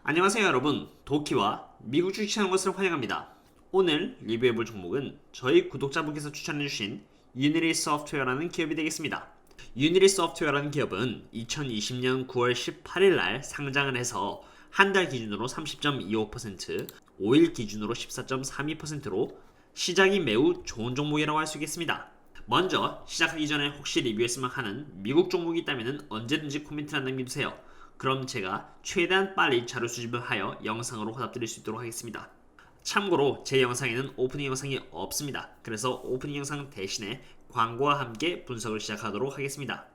안녕하세요 여러분, 도키와 미국 주식시장 것을 환영합니다. 오늘 리뷰해볼 종목은 저희 구독자분께서 추천해주신 유니리 소프트웨어라는 기업이 되겠습니다. 유니리 소프트웨어라는 기업은 2020년 9월 18일 날 상장을 해서 한 달 기준으로 30.25%, 5일 기준으로 14.32%로 시작이 매우 좋은 종목이라고 할 수 있겠습니다. 먼저 시작하기 전에 혹시 리뷰했으면 하는 미국 종목이 있다면 언제든지 코멘트를 남겨주세요. 그럼 제가 최대한 빨리 자료 수집을 하여 영상으로 화답드릴 수 있도록 하겠습니다. 참고로 제 영상에는 오프닝 영상이 없습니다. 그래서 오프닝 영상 대신에 광고와 함께 분석을 시작하도록 하겠습니다.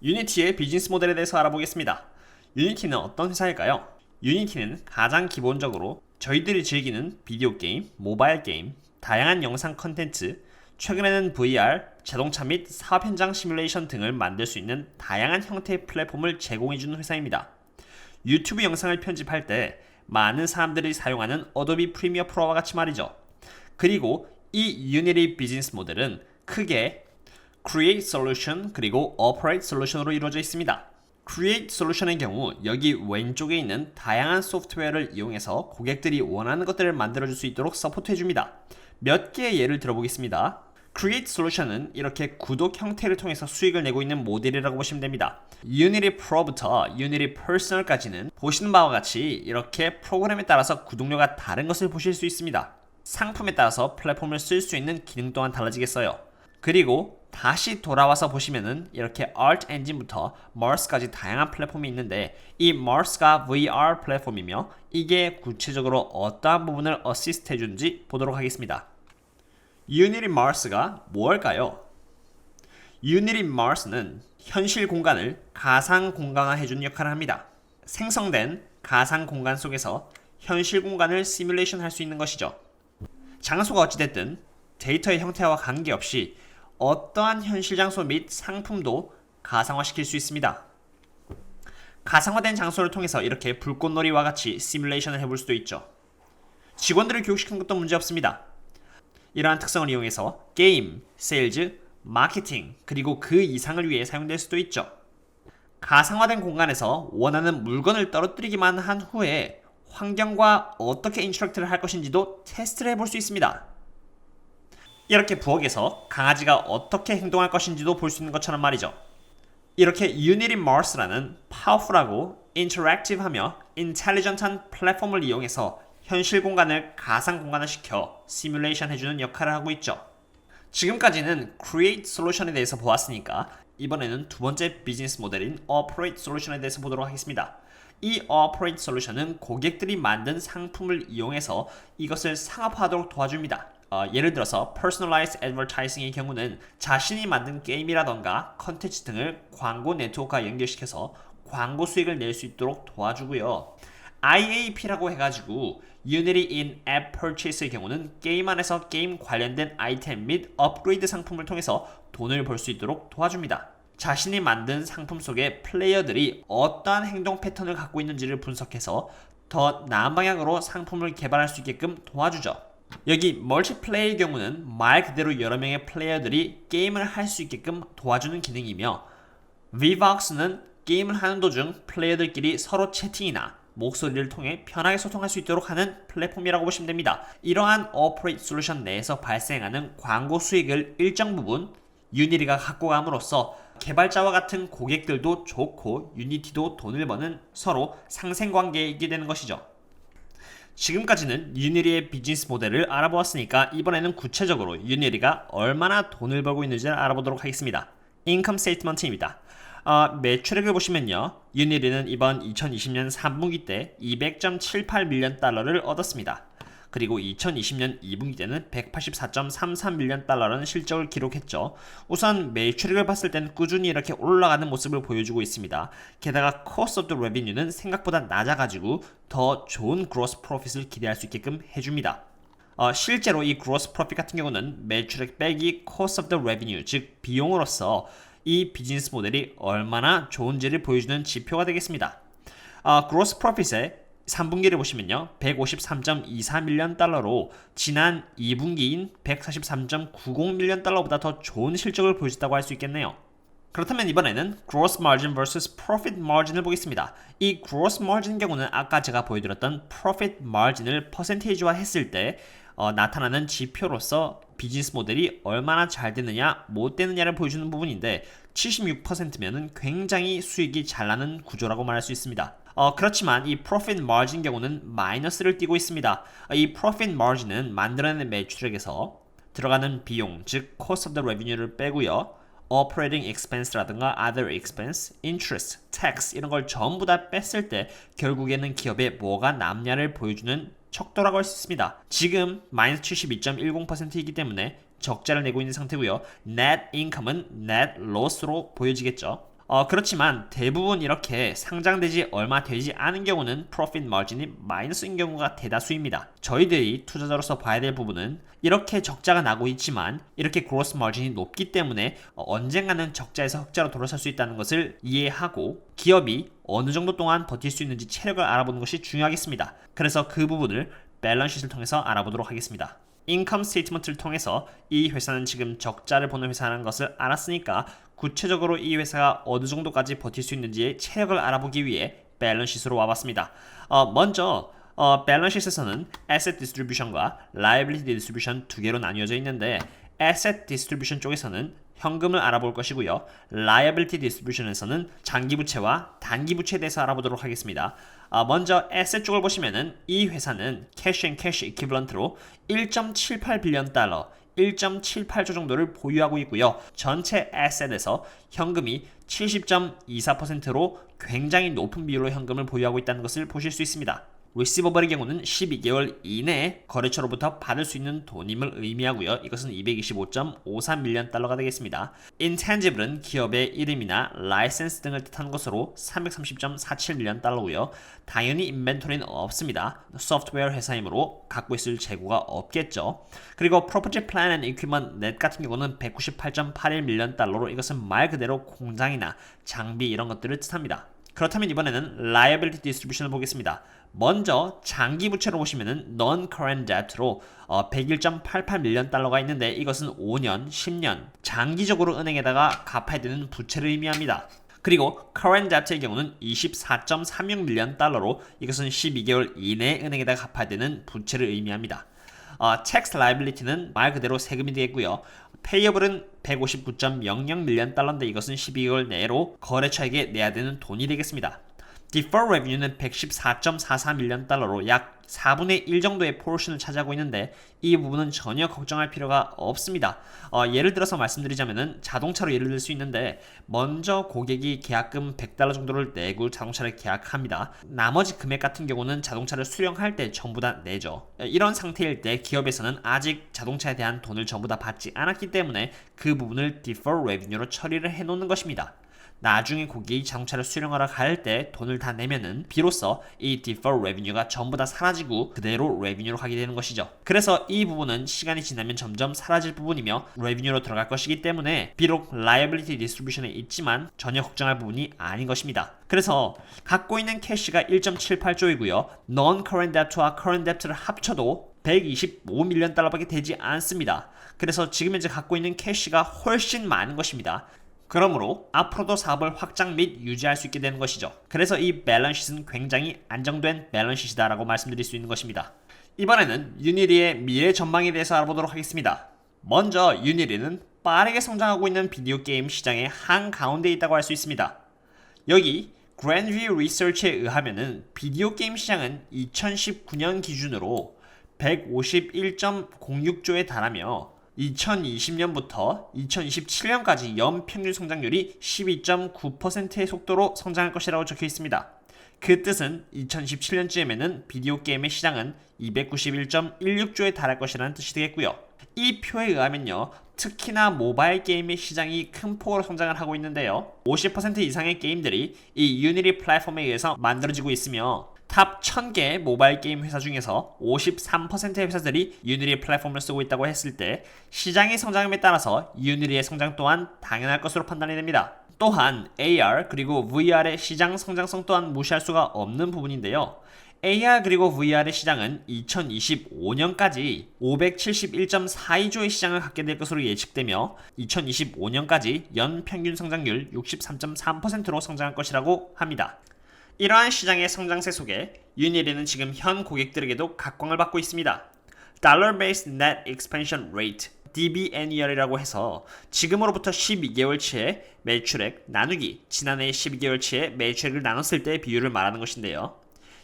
유니티의 비즈니스 모델에 대해서 알아보겠습니다. 유니티는 어떤 회사일까요? 유니티는 가장 기본적으로 저희들이 즐기는 비디오 게임, 모바일 게임, 다양한 영상 컨텐츠, 최근에는 VR, 자동차 및 사업 현장 시뮬레이션 등을 만들 수 있는 다양한 형태의 플랫폼을 제공해주는 회사입니다. 유튜브 영상을 편집할 때 많은 사람들이 사용하는 어도비 프리미어 프로와 같이 말이죠. 그리고 이 유니티 비즈니스 모델은 크게 Create Solution 그리고 Operate Solution으로 이루어져 있습니다. Create Solution의 경우 여기 왼쪽에 있는 다양한 소프트웨어를 이용해서 고객들이 원하는 것들을 만들어줄 수 있도록 서포트해줍니다. 몇 개의 예를 들어보겠습니다. Create Solution은 이렇게 구독 형태를 통해서 수익을 내고 있는 모델이라고 보시면 됩니다. Unity Pro부터 Unity Personal까지는 보시는 바와 같이 이렇게 프로그램에 따라서 구독료가 다른 것을 보실 수 있습니다. 상품에 따라서 플랫폼을 쓸 수 있는 기능 또한 달라지겠어요. 그리고 다시 돌아와서 보시면은 이렇게 Art Engine부터 Mars까지 다양한 플랫폼이 있는데 이 Mars가 VR 플랫폼이며 이게 구체적으로 어떠한 부분을 어시스트 해주는지 보도록 하겠습니다. Unity Mars가 뭘까요? Unity Mars는 현실 공간을 가상 공간화해주는 역할을 합니다. 생성된 가상 공간 속에서 현실 공간을 시뮬레이션 할 수 있는 것이죠. 장소가 어찌됐든 데이터의 형태와 관계없이 어떠한 현실 장소 및 상품도 가상화시킬 수 있습니다. 가상화된 장소를 통해서 이렇게 불꽃놀이와 같이 시뮬레이션을 해볼 수도 있죠. 직원들을 교육시키는 것도 문제없습니다. 이러한 특성을 이용해서 게임, 세일즈, 마케팅, 그리고 그 이상을 위해 사용될 수도 있죠. 가상화된 공간에서 원하는 물건을 떨어뜨리기만 한 후에 환경과 어떻게 인터랙트를 할 것인지도 테스트를 해볼 수 있습니다. 이렇게 부엌에서 강아지가 어떻게 행동할 것인지도 볼 수 있는 것처럼 말이죠. 이렇게 Unity Mars라는 파워풀하고 인터랙티브하며 인텔리전트한 플랫폼을 이용해서 현실 공간을 가상 공간화시켜 시뮬레이션 해주는 역할을 하고 있죠. 지금까지는 Create Solution에 대해서 보았으니까 이번에는 두 번째 비즈니스 모델인 Operate Solution에 대해서 보도록 하겠습니다. 이 Operate Solution은 고객들이 만든 상품을 이용해서 이것을 상업화하도록 도와줍니다. 예를 들어서 Personalized Advertising의 경우는 자신이 만든 게임이라던가 컨텐츠 등을 광고 네트워크와 연결시켜서 광고 수익을 낼 수 있도록 도와주고요. IAP라고 해가지고 Unity In-App Purchase의 경우는 게임 안에서 게임 관련된 아이템 및 업그레이드 상품을 통해서 돈을 벌 수 있도록 도와줍니다. 자신이 만든 상품 속에 플레이어들이 어떠한 행동 패턴을 갖고 있는지를 분석해서 더 나은 방향으로 상품을 개발할 수 있게끔 도와주죠. 여기 멀티플레이의 경우는 말 그대로 여러 명의 플레이어들이 게임을 할 수 있게끔 도와주는 기능이며 Vvox는 게임을 하는 도중 플레이어들끼리 서로 채팅이나 목소리를 통해 편하게 소통할 수 있도록 하는 플랫폼이라고 보시면 됩니다. 이러한 Operate Solution 내에서 발생하는 광고 수익을 일정 부분 유니티가 갖고 감으로써 개발자와 같은 고객들도 좋고 유니티도 돈을 버는 서로 상생관계에 있게 되는 것이죠. 지금까지는 유니티의 비즈니스 모델을 알아보았으니까 이번에는 구체적으로 유니티가 얼마나 돈을 벌고 있는지를 알아보도록 하겠습니다. 인컴 스테이트먼트입니다. 매출액을 보시면요. 유니티는 이번 2020년 3분기 때 200.78밀리언 달러를 얻었습니다. 그리고 2020년 2분기 때는 184.33밀리언 달러라는 실적을 기록했죠. 우선 매출액을 봤을 때는 꾸준히 이렇게 올라가는 모습을 보여주고 있습니다. 게다가 Cost of the Revenue는 생각보다 낮아가지고 더 좋은 Gross Profit을 기대할 수 있게끔 해줍니다. 실제로 이 Gross Profit 같은 경우는 매출액 빼기 Cost of the Revenue, 즉 비용으로서 이 비즈니스 모델이 얼마나 좋은지를 보여주는 지표가 되겠습니다. Gross Profit의 3분기를 보시면요. 153.24밀리언 달러로 지난 2분기인 143.90밀리언 달러보다 더 좋은 실적을 보여줬다고 할 수 있겠네요. 그렇다면 이번에는 gross margin vs profit margin을 보겠습니다. 이 gross margin 경우는 아까 제가 보여드렸던 profit margin을 퍼센테이지화 했을 때 나타나는 지표로서 비즈니스 모델이 얼마나 잘 되느냐 못 되느냐를 보여주는 부분인데 76%면은 굉장히 수익이 잘 나는 구조라고 말할 수 있습니다. 그렇지만 이 profit margin 경우는 마이너스를 띠고 있습니다. 이 profit margin은 만들어내는 매출액에서 들어가는 비용, 즉 cost of the revenue를 빼고요. operating expense라든가 other expense, interest, tax 이런 걸 전부 다 뺐을 때 결국에는 기업에 뭐가 남냐를 보여주는 척도라고 할 수 있습니다. 지금 마이너스 72.10%이기 때문에 적자를 내고 있는 상태고요. net income은 net loss로 보여지겠죠. 그렇지만 대부분 이렇게 상장되지 얼마 되지 않은 경우는 profit margin이 마이너스인 경우가 대다수입니다. 저희들이 투자자로서 봐야 될 부분은 이렇게 적자가 나고 있지만 이렇게 gross margin이 높기 때문에 언젠가는 적자에서 흑자로 돌아설 수 있다는 것을 이해하고 기업이 어느 정도 동안 버틸 수 있는지 체력을 알아보는 것이 중요하겠습니다. 그래서 그 부분을 밸런스시트를 통해서 알아보도록 하겠습니다. 인컴 스테이트먼트를 통해서 이 회사는 지금 적자를 보는 회사라는 것을 알았으니까 구체적으로 이 회사가 어느 정도까지 버틸 수 있는지의 체력을 알아보기 위해 밸런스시트로 와봤습니다. 먼저 밸런스시트에서는 Asset Distribution과 Liability Distribution 두 개로 나뉘어져 있는데 Asset Distribution 쪽에서는 현금을 알아볼 것이고요. Liability Distribution에서는 장기부채와 단기부채에 대해서 알아보도록 하겠습니다. 먼저 Asset 쪽을 보시면은 이 회사는 Cash and Cash Equivalent로 1.78 빌리언 달러 1.78조 정도를 보유하고 있고요. 전체 Asset에서 현금이 70.24%로 굉장히 높은 비율로 현금을 보유하고 있다는 것을 보실 수 있습니다. receivabl의 경우는 12개월 이내에 거래처로부터 받을 수 있는 돈임을 의미하고요. 이것은 225.53 밀리언 달러가 되겠습니다. intangible은 기업의 이름이나 라이센스 등을 뜻하는 것으로 330.47 밀리언 달러고요. 당연히 인벤토리는 없습니다. 소프트웨어 회사이므로 갖고 있을 재고가 없겠죠. 그리고 property, plant and equipment net 같은 경우는 198.81 밀리언 달러로 이것은 말 그대로 공장이나 장비 이런 것들을 뜻합니다. 그렇다면 이번에는 liability distribution을 보겠습니다. 먼저 장기 부채로 보시면은 non-current debt로 101.88 밀리언 달러가 있는데 이것은 5년, 10년 장기적으로 은행에다가 갚아야 되는 부채를 의미합니다. 그리고 current debt의 경우는 24.36 밀리언 달러로 이것은 12개월 이내에 은행에다가 갚아야 되는 부채를 의미합니다. tax liability는 말 그대로 세금이 되겠고요. payable은 159.00 밀리언 달러인데 이것은 12개월 내로 거래처에게 내야 되는 돈이 되겠습니다. deferred revenue는 114.44 밀리언 달러로 약 4분의 1 정도의 포션을 차지하고 있는데 이 부분은 전혀 걱정할 필요가 없습니다. 예를 들어서 말씀드리자면은 자동차로 예를 들 수 있는데 먼저 고객이 계약금 100달러 정도를 내고 자동차를 계약합니다. 나머지 금액 같은 경우는 자동차를 수령할 때 전부 다 내죠. 이런 상태일 때 기업에서는 아직 자동차에 대한 돈을 전부 다 받지 않았기 때문에 그 부분을 deferred revenue로 처리를 해 놓는 것입니다. 나중에 고객이 자동차를 수령하러 갈 때 돈을 다 내면은 비로소 이 deferred revenue가 전부 다 사라지고 그대로 revenue로 가게 되는 것이죠. 그래서 이 부분은 시간이 지나면 점점 사라질 부분이며 revenue로 들어갈 것이기 때문에 비록 liability distribution에 있지만 전혀 걱정할 부분이 아닌 것입니다. 그래서 갖고 있는 캐시가 1.78조이고요. non-current debt와 current debt를 합쳐도 125 밀리언 달러밖에 되지 않습니다. 그래서 지금 현재 갖고 있는 캐시가 훨씬 많은 것입니다. 그러므로 앞으로도 사업을 확장 및 유지할 수 있게 되는 것이죠. 그래서 이 밸런스시트는 굉장히 안정된 밸런스시트다라고 말씀드릴 수 있는 것입니다. 이번에는 유니리의 미래 전망에 대해서 알아보도록 하겠습니다. 먼저 유니리는 빠르게 성장하고 있는 비디오 게임 시장의 한가운데에 있다고 할 수 있습니다. 여기 그랜드뷰 리서치에 의하면은 비디오 게임 시장은 2019년 기준으로 151.06조에 달하며 2020년부터 2027년까지 연평균 성장률이 12.9%의 속도로 성장할 것이라고 적혀 있습니다. 그 뜻은 2017년쯤에는 비디오 게임의 시장은 291.16조에 달할 것이라는 뜻이 되겠고요. 이 표에 의하면요, 특히나 모바일 게임의 시장이 큰 폭으로 성장을 하고 있는데요. 50% 이상의 게임들이 이 유니리 플랫폼에 의해서 만들어지고 있으며 탑 1000개 모바일 게임 회사 중에서 53%의 회사들이 유니리 플랫폼을 쓰고 있다고 했을 때 시장의 성장함에 따라서 유니리의 성장 또한 당연할 것으로 판단이 됩니다. 또한 AR 그리고 VR의 시장 성장성 또한 무시할 수가 없는 부분인데요. AR 그리고 VR의 시장은 2025년까지 571.42조의 시장을 갖게 될 것으로 예측되며 2025년까지 연 평균 성장률 63.3%로 성장할 것이라고 합니다. 이러한 시장의 성장세 속에 유니리는 지금 현 고객들에게도 각광을 받고 있습니다. Dollar Based Net Expansion Rate DBNER이라고 해서 지금으로부터 12개월치의 매출액 나누기 지난해 12개월치의 매출액을 나눴을 때의 비율을 말하는 것인데요.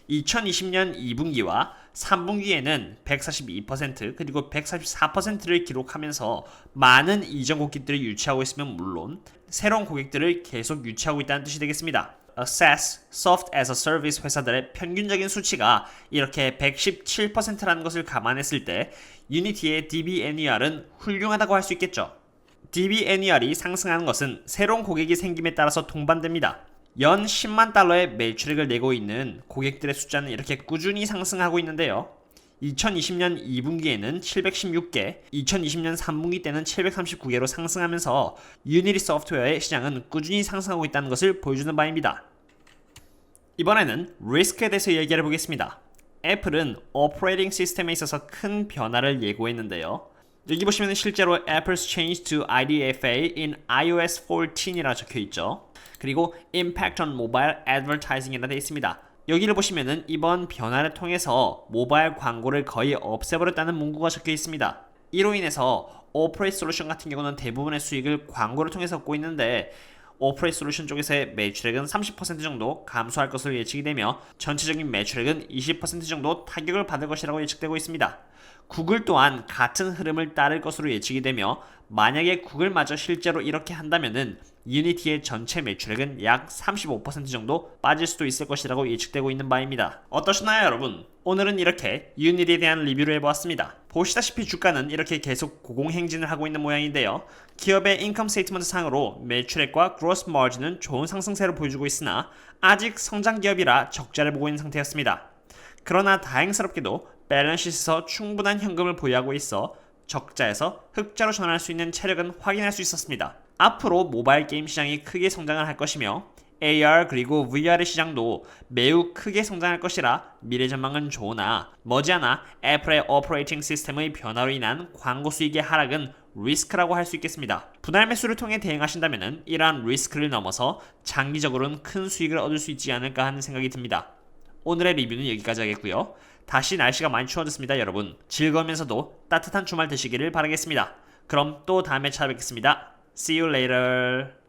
2020년 2분기와 3분기에는 142% 그리고 144%를 기록하면서 많은 이전 고객들을 유치하고 있으면 물론 새로운 고객들을 계속 유치하고 있다는 뜻이 되겠습니다. SaaS, Soft as a Service 회사들의 평균적인 수치가 이렇게 117%라는 것을 감안했을 때 유니티의 DBNER은 훌륭하다고 할 수 있겠죠. DBNER이 상승하는 것은 새로운 고객이 생김에 따라서 동반됩니다. 연 10만 달러의 매출액을 내고 있는 고객들의 숫자는 이렇게 꾸준히 상승하고 있는데요. 2020년 2분기에는 716개, 2020년 3분기 때는 739개로 상승하면서 유니리 소프트웨어의 시장은 꾸준히 상승하고 있다는 것을 보여주는 바입니다. 이번에는 리스크에 대해서 얘기해 보겠습니다. 애플은 오퍼레이팅 시스템에 있어서 큰 변화를 예고했는데요. 여기 보시면 실제로 Apple's change to IDFA in iOS 14이라 적혀있죠. 그리고 Impact on Mobile Advertising이라 되어 있습니다. 여기를 보시면은 이번 변화를 통해서 모바일 광고를 거의 없애버렸다는 문구가 적혀 있습니다. 이로 인해서 오퍼레이트 솔루션 같은 경우는 대부분의 수익을 광고를 통해서 얻고 있는데 오퍼레이트 솔루션 쪽에서의 매출액은 30% 정도 감소할 것으로 예측이 되며 전체적인 매출액은 20% 정도 타격을 받을 것이라고 예측되고 있습니다. 구글 또한 같은 흐름을 따를 것으로 예측이 되며 만약에 구글마저 실제로 이렇게 한다면은 유니티의 전체 매출액은 약 35% 정도 빠질 수도 있을 것이라고 예측되고 있는 바입니다. 어떠셨나요 여러분? 오늘은 이렇게 유니티에 대한 리뷰를 해보았습니다. 보시다시피 주가는 이렇게 계속 고공행진을 하고 있는 모양인데요. 기업의 인컴 스테이트먼트 상으로 매출액과 그로스 마진은 좋은 상승세를 보여주고 있으나 아직 성장 기업이라 적자를 보고 있는 상태였습니다. 그러나 다행스럽게도 밸런스시트에서 충분한 현금을 보유하고 있어 적자에서 흑자로 전환할 수 있는 체력은 확인할 수 있었습니다. 앞으로 모바일 게임 시장이 크게 성장을 할 것이며 AR 그리고 VR의 시장도 매우 크게 성장할 것이라 미래 전망은 좋으나 머지않아 애플의 오퍼레이팅 시스템의 변화로 인한 광고 수익의 하락은 리스크라고 할 수 있겠습니다. 분할 매수를 통해 대응하신다면 이러한 리스크를 넘어서 장기적으로는 큰 수익을 얻을 수 있지 않을까 하는 생각이 듭니다. 오늘의 리뷰는 여기까지 하겠고요. 다시 날씨가 많이 추워졌습니다 여러분. 즐거우면서도 따뜻한 주말 되시기를 바라겠습니다. 그럼 또 다음에 찾아뵙겠습니다. See you later.